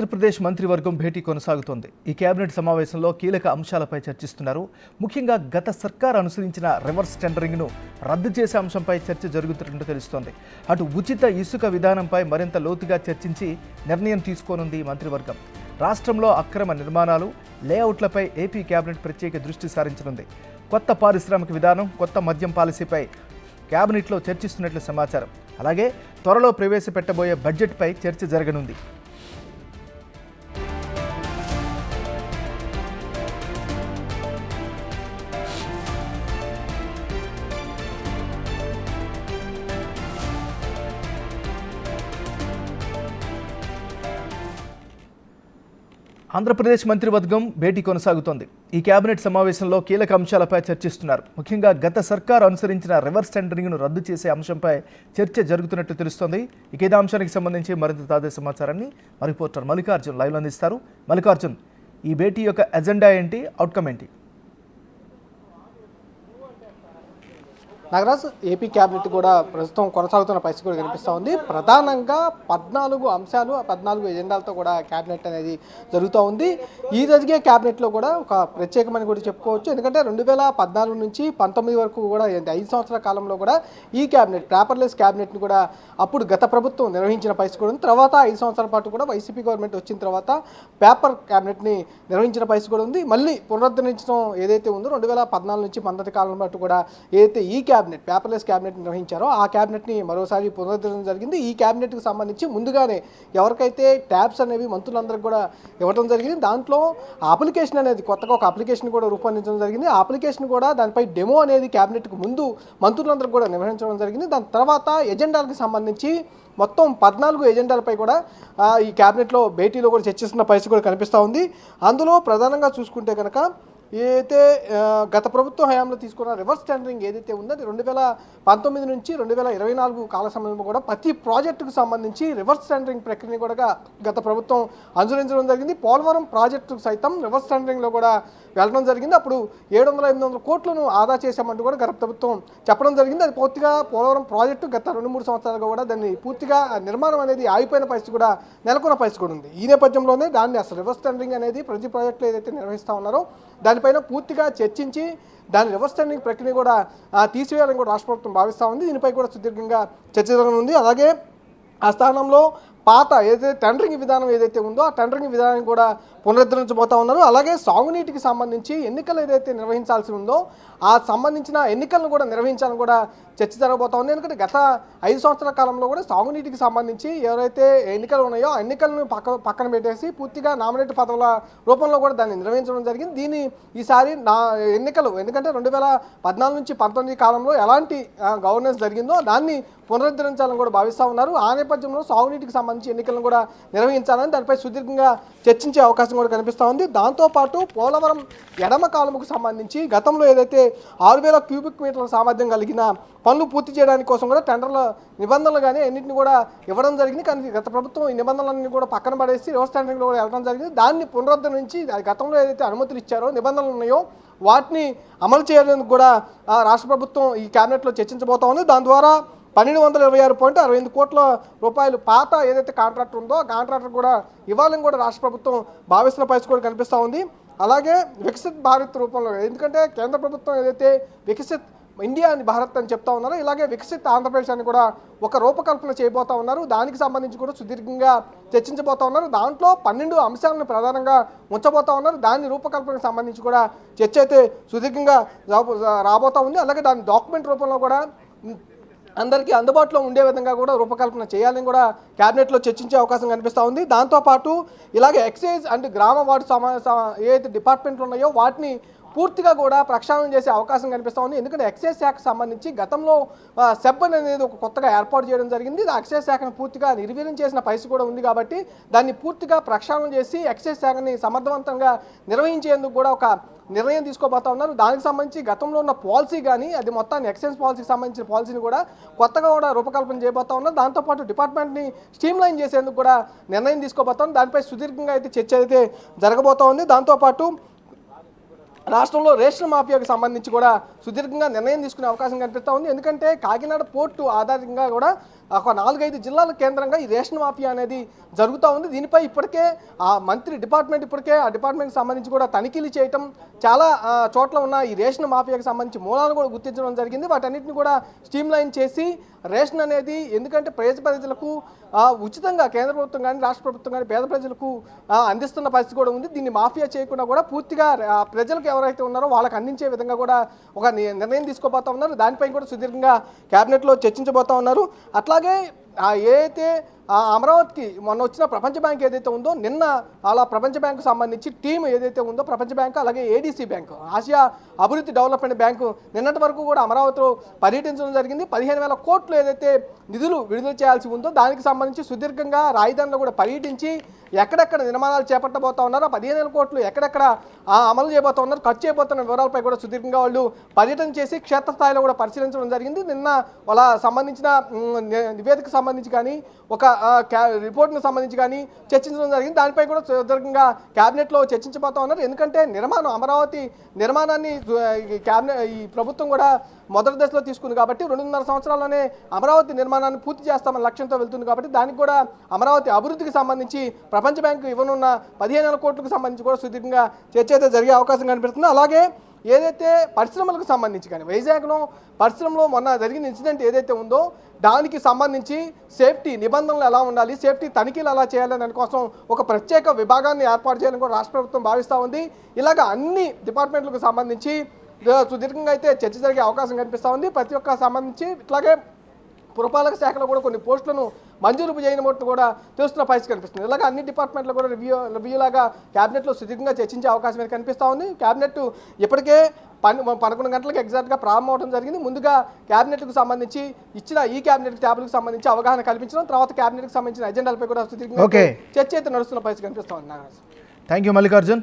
ఆంధ్రప్రదేశ్ మంత్రివర్గం భేటీ కొనసాగుతోంది. ఈ కేబినెట్ సమావేశంలో కీలక అంశాలపై చర్చిస్తున్నారు. ముఖ్యంగా గత సర్కార్ అనుసరించిన రివర్స్ టెండరింగ్ను రద్దు చేసే అంశంపై చర్చ జరుగుతున్నట్టు తెలుస్తోంది. అటు ఉచిత ఇసుక విధానంపై మరింత లోతుగా చర్చించి నిర్ణయం తీసుకోనుంది మంత్రివర్గం. రాష్ట్రంలో అక్రమ నిర్మాణాలు, లేఅవుట్లపై ఏపీ కేబినెట్ ప్రత్యేక దృష్టి సారించనుంది. కొత్త పారిశ్రామిక విధానం, కొత్త మద్యం పాలసీపై కేబినెట్లో చర్చిస్తున్నట్లు సమాచారం. అలాగే త్వరలో ప్రవేశపెట్టబోయే బడ్జెట్పై చర్చ జరగనుంది. ఆంధ్రప్రదేశ్ మంత్రివర్గం భేటీ కొనసాగుతోంది. ఈ కేబినెట్ సమావేశంలో కీలక అంశాలపై చర్చిస్తున్నారు. ముఖ్యంగా గత సర్కారు అనుసరించిన రివర్స్ టెండరింగ్ను రద్దు చేసే అంశంపై చర్చ జరుగుతున్నట్టు తెలుస్తోంది. ఇదే అంశానికి సంబంధించి మరింత తాజా సమాచారాన్ని మా రిపోర్టర్ మల్లికార్జున్ లైవ్లో అందిస్తారు. మల్లికార్జున్, ఈ భేటీ యొక్క ఎజెండా ఏంటి, అవుట్కమ్ ఏంటి? నాగరాజ్, ఏపీ క్యాబినెట్ కూడా ప్రస్తుతం కొనసాగుతున్న పరిస్థితి కూడా కనిపిస్తూ ఉంది. ప్రధానంగా 14 అంశాలు, 14 ఎజెండాలతో కూడా క్యాబినెట్ అనేది జరుగుతూ ఉంది. ఈ జరిగే క్యాబినెట్లో కూడా ఒక ప్రత్యేకమని కూడా చెప్పుకోవచ్చు. ఎందుకంటే 2014 నుంచి 19 వరకు కూడా 5 సంవత్సరాల కాలంలో కూడా ఈ క్యాబినెట్, పేపర్లెస్ క్యాబినెట్ని కూడా అప్పుడు గత ప్రభుత్వం నిర్వహించిన పరిస్థితి కూడా ఉంది. తర్వాత 5 సంవత్సరాల పాటు కూడా వైసీపీ గవర్నమెంట్ వచ్చిన తర్వాత పేపర్ క్యాబినెట్ని నిర్వహించిన పరిస్థితి కూడా ఉంది. మళ్ళీ పునరుద్ధరించడం ఏదైతే ఉందో 2014 నుంచి 19 కాలం పాటు కూడా ఏదైతే ఈ క్యాబినెట్, పేపర్లెస్ క్యాబినెట్ నిర్వహించారో ఆ క్యాబినెట్ని మరోసారి పునరుద్ధరించడం జరిగింది. ఈ క్యాబినెట్కి సంబంధించి ముందుగానే ఎవరికైతే ట్యాబ్స్ అనేవి మంత్రులందరికీ కూడా ఇవ్వడం జరిగింది. దాంట్లో అప్లికేషన్ అనేది కొత్తగా ఒక అప్లికేషన్ కూడా రూపొందించడం జరిగింది. ఆ అప్లికేషన్ కూడా దానిపై డెమో అనేది క్యాబినెట్కి ముందు మంత్రులందరికీ కూడా నిర్వహించడం జరిగింది. దాని తర్వాత ఎజెండాలకు సంబంధించి మొత్తం 14 ఎజెండాలపై కూడా ఈ క్యాబినెట్లో భేటీలో కూడా చర్చిస్తున్న పరిస్థితి కూడా కనిపిస్తూ ఉంది. అందులో ప్రధానంగా చూసుకుంటే కనుక ఏదైతే గత ప్రభుత్వ హయాంలో తీసుకున్న రివర్స్ టెండరింగ్ ఏదైతే ఉందో అది 2019 నుంచి 2024 కాల సమయంలో కూడా ప్రతి ప్రాజెక్టుకు సంబంధించి రివర్స్ టెండరింగ్ ప్రక్రియని కూడా గత ప్రభుత్వం అనుసరించడం జరిగింది. పోలవరం ప్రాజెక్టుకు సైతం రివర్స్ టెండరింగ్లో కూడా వెళ్ళడం జరిగింది. అప్పుడు 700-800 కోట్లను ఆదా చేశామంటూ కూడా గత ప్రభుత్వం చెప్పడం జరిగింది. అది పూర్తిగా పోలవరం ప్రాజెక్టు గత 2-3 సంవత్సరాలుగా కూడా దాన్ని పూర్తిగా నిర్మాణం అనేది ఆగిపోయిన పరిస్థితి కూడా నెలకొన్న పరిస్థితి కూడా ఉంది. ఈ నేపథ్యంలోనే దాన్ని అసలు రివర్స్ టెండరింగ్ అనేది ప్రతి ప్రాజెక్టులో ఏదైతే నిర్వహిస్తూ ఉన్నారో దానిపైన పూర్తిగా చర్చించి దాని రివర్స్ టెండరింగ్ ప్రక్రియ కూడా తీసివేయాలని కూడా రాష్ట్ర ప్రభుత్వం భావిస్తూ ఉంది. దీనిపై కూడా సుదీర్ఘంగా చర్చ జరగనుంది. అలాగే ఆ స్థానంలో పాత ఏదైతే టెండరింగ్ విధానం ఏదైతే ఉందో ఆ టెండరింగ్ విధానం కూడా పునరుద్ధరించబోతా ఉన్నారు. అలాగే సాగునీటికి సంబంధించి ఎన్నికలు ఏదైతే నిర్వహించాల్సి ఉందో ఆ సంబంధించిన ఎన్నికలను కూడా నిర్వహించాలని కూడా చర్చ జరగబోతా ఉంది. ఎందుకంటే గత 5 సంవత్సరాల కాలంలో కూడా సాగునీటికి సంబంధించి ఎవరైతే ఎన్నికలు ఉన్నాయో ఆ ఎన్నికలను పక్కన పెట్టేసి పూర్తిగా నామినేట్ పదవుల రూపంలో కూడా దాన్ని నిర్వహించడం జరిగింది. దీన్ని ఈసారి ఎన్నికలు, ఎందుకంటే 2014 నుంచి 19 కాలంలో ఎలాంటి గవర్నెన్స్ జరిగిందో దాన్ని పునరుద్ధరించాలని కూడా భావిస్తూ ఉన్నారు. ఆ నేపథ్యంలో సాగునీటికి సంబంధించి ఎన్నికలను కూడా నిర్వహించాలని దానిపై సుదీర్ఘంగా చర్చించే అవకాశం కూడా కనిపిస్తూ ఉంది. దాంతోపాటు పోలవరం ఎడమ కాలువకు సంబంధించి గతంలో ఏదైతే 6,000 క్యూబిక్ మీటర్ల సామర్థ్యం కలిగిన పనులు పూర్తి చేయడానికి కోసం కూడా టెండర్ల నిబంధనలు కానీ అన్నింటిని కూడా ఇవ్వడం జరిగింది. కానీ గత ప్రభుత్వం ఈ నిబంధనలన్నీ కూడా పక్కన పడేసి రివర్స్ టెండరింగ్లో కూడా వెళ్ళడం జరిగింది. దాన్ని పునరుద్ధరించి గతంలో ఏదైతే అనుమతులు ఇచ్చారో, నిబంధనలు ఉన్నాయో వాటిని అమలు చేయడానికి కూడా రాష్ట్ర ప్రభుత్వం ఈ క్యాబినెట్లో చర్చించబోతా ఉంది. దాని ద్వారా 1,226.68 కోట్ల రూపాయలు పాత ఏదైతే కాంట్రాక్టర్ ఉందో ఆ కాంట్రాక్టర్ కూడా ఇవ్వాలని కూడా రాష్ట్ర ప్రభుత్వం భావిస్తున్న పరిస్థితి కూడా కనిపిస్తూ ఉంది. అలాగే వికసిత్ భారత్ రూపంలో, ఎందుకంటే కేంద్ర ప్రభుత్వం ఏదైతే వికసిత్ ఇండియా అని భారత్ అని చెప్తా ఉన్నారో ఇలాగే వికసిత్ ఆంధ్రప్రదేశ్ అని కూడా ఒక రూపకల్పన చేయబోతా ఉన్నారు. దానికి సంబంధించి కూడా సుదీర్ఘంగా చర్చించబోతా ఉన్నారు. దాంట్లో 12 అంశాలను ప్రధానంగా ఉంచబోతా ఉన్నారు. దాని రూపకల్పనకు సంబంధించి కూడా చర్చ అయితే సుదీర్ఘంగా రాబోతా ఉంది. అలాగే దాని డాక్యుమెంట్ రూపంలో కూడా అందరికీ అందుబాటులో ఉండే విధంగా కూడా రూపకల్పన చేయాలని కూడా క్యాబినెట్లో చర్చించే అవకాశం కనిపిస్తూ ఉంది. దాంతోపాటు ఇలాగే ఎక్సైజ్ అండ్ గ్రామ వార్డు ఏదైతే డిపార్ట్మెంట్లు ఉన్నాయో వాటిని పూర్తిగా కూడా ప్రక్షాళన చేసే అవకాశం కనిపిస్తూ ఉంది. ఎందుకంటే ఎక్సైజ్ శాఖకు సంబంధించి గతంలో సెబ్ అనేది ఒక కొత్తగా ఏర్పాటు చేయడం జరిగింది. ఆ ఎక్సైజ్ శాఖను పూర్తిగా నిర్వీర్యం చేసిన పరిస్థితి కూడా ఉంది. కాబట్టి దాన్ని పూర్తిగా ప్రక్షాళన చేసి ఎక్సైజ్ శాఖని సమర్థవంతంగా నిర్వహించేందుకు కూడా ఒక నిర్ణయం తీసుకోబోతా ఉన్నారు. దానికి సంబంధించి గతంలో ఉన్న పాలసీ కానీ అది మొత్తాన్ని ఎక్సైజ్ పాలసీకి సంబంధించిన పాలసీని కూడా కొత్తగా కూడా రూపకల్పన చేయబోతా ఉన్నారు. దాంతోపాటు డిపార్ట్మెంట్ని స్ట్రీమ్లైన్ చేసేందుకు కూడా నిర్ణయం తీసుకోబోతా ఉంది. దానిపై సుదీర్ఘంగా అయితే చర్చ అయితే జరగబోతా ఉంది. దాంతోపాటు రాష్ట్రంలో రేషన్ మాఫియాకు సంబంధించి కూడా సుదీర్ఘంగా నిర్ణయం తీసుకునే అవకాశం కనిపిస్తూ ఉంది. ఎందుకంటే కాకినాడ పోర్టు ఆధారంగా కూడా ఒక 4-5 జిల్లాల కేంద్రంగా ఈ రేషన్ మాఫియా అనేది జరుగుతూ ఉంది. దీనిపై ఇప్పటికే ఆ మంత్రి డిపార్ట్మెంట్ ఇప్పటికే ఆ డిపార్ట్మెంట్కి సంబంధించి కూడా తనిఖీలు చేయటం, చాలా చోట్ల ఉన్న ఈ రేషన్ మాఫియాకి సంబంధించి మూలాలను కూడా గుర్తించడం జరిగింది. వాటన్నిటిని కూడా స్ట్రీమ్లైన్ చేసి రేషన్ అనేది, ఎందుకంటే పేద ప్రజలకు ఉచితంగా కేంద్ర ప్రభుత్వం కానీ రాష్ట్ర ప్రభుత్వం కానీ పేద ప్రజలకు అందిస్తున్న పరిస్థితి కూడా ఉంది. దీన్ని మాఫియా చేయకుండా కూడా పూర్తిగా ప్రజలకు ఎవరైతే ఉన్నారో వాళ్ళకి అందించే విధంగా కూడా ఒక నిర్ణయం తీసుకోబోతా ఉన్నారు. దానిపై కూడా సుదీర్ఘంగా క్యాబినెట్లో చర్చించబోతా ఉన్నారు. అట్లాగే ఏదైతే అమరావతికి మొన్న వచ్చిన ప్రపంచ బ్యాంక్ ఏదైతే ఉందో, నిన్న అలా ప్రపంచ బ్యాంకు సంబంధించి టీం ఏదైతే ఉందో ప్రపంచ బ్యాంకు, అలాగే ఏడీసీ బ్యాంకు, ఆసియా అభివృద్ధి డెవలప్మెంట్ బ్యాంకు నిన్నటి వరకు కూడా అమరావతిలో పర్యటించడం జరిగింది. 15,000 కోట్లు ఏదైతే నిధులు విడుదల చేయాల్సి ఉందో దానికి సంబంధించి సుదీర్ఘంగా రాజధానిలో కూడా పర్యటించి ఎక్కడెక్కడ నిర్మాణాలు చేపట్టబోతా ఉన్నారు, ఆ 15,000 కోట్లు ఎక్కడెక్కడ అమలు చేయబోతా ఉన్నారు, ఖర్చు చేయబోతున్న వివరాలపై కూడా సుదీర్ఘంగా వాళ్ళు పర్యటన చేసి క్షేత్రస్థాయిలో కూడా పరిశీలించడం జరిగింది. నిన్న వాళ్ళ సంబంధించిన నివేదికకు సంబంధించి కానీ ఒక రిపోర్ట్కి సంబంధించి కానీ చర్చించడం జరిగింది. దానిపై కూడా సుదీర్ఘంగా క్యాబినెట్లో చర్చించబోతా ఉన్నారు. ఎందుకంటే అమరావతి నిర్మాణాన్ని ఈ ప్రభుత్వం కూడా మొదటి దశలో తీసుకుంది కాబట్టి 2.5 సంవత్సరాల్లోనే అమరావతి నిర్మాణాన్ని పూర్తి చేస్తామన్న లక్ష్యంతో వెళ్తుంది కాబట్టి దానికి కూడా అమరావతి అభివృద్ధికి సంబంధించి ప్రపంచ బ్యాంకు ఇవ్వనున్న 15,000 కోట్లకు సంబంధించి కూడా సుదీర్ఘంగా చర్చ అయితే జరిగే అవకాశం కనిపిస్తుంది. అలాగే ఏదైతే పరిశ్రమలకు సంబంధించి కానీ వైజాగ్లో పరిశ్రమలో మొన్న జరిగిన ఇన్సిడెంట్ ఏదైతే ఉందో దానికి సంబంధించి సేఫ్టీ నిబంధనలు ఎలా ఉండాలి, సేఫ్టీ తనిఖీలు ఎలా చేయాలని దానికోసం ఒక ప్రత్యేక విభాగాన్ని ఏర్పాటు చేయాలని కూడా రాష్ట్ర ప్రభుత్వం భావిస్తూ ఉంది. ఇలాగ అన్ని డిపార్ట్మెంట్లకు సంబంధించి సుదీర్ఘంగా అయితే చర్చ జరిగే అవకాశం కనిపిస్తూ ఉంది. ప్రతి ఒక్క సంబంధించి ఇట్లాగే పురపాలక శాఖలో కూడా కొన్ని పోస్టులను మంజూరు చేయనట్టు కూడా తెలుస్తున్న పరిస్థితి కనిపిస్తుంది. ఇలాగ అన్ని డిపార్ట్మెంట్లో కూడా రివ్యూ లాగా క్యాబినెట్లో సుదీర్ఘంగా చర్చించే అవకాశం అయితే కనిపిస్తూ ఉంది. క్యాబినెట్ ఇప్పటికే 11 గంటలకు ఎగ్జాక్ట్గా ప్రారంభం అవడం జరిగింది. ముందుగా క్యాబినెట్కు సంబంధించి ఇచ్చిన ఈ క్యాబినెట్ ట్యాబ్లకు సంబంధించి అవగాహన కల్పించడం, తర్వాత క్యాబినెట్కి సంబంధించిన ఎజెండాలపై కూడా సుదీర్ఘంగా చర్చ అయితే నడుస్తున్న పరిస్థితి కనిపిస్తూ ఉంది. Thank you Mallikarjun.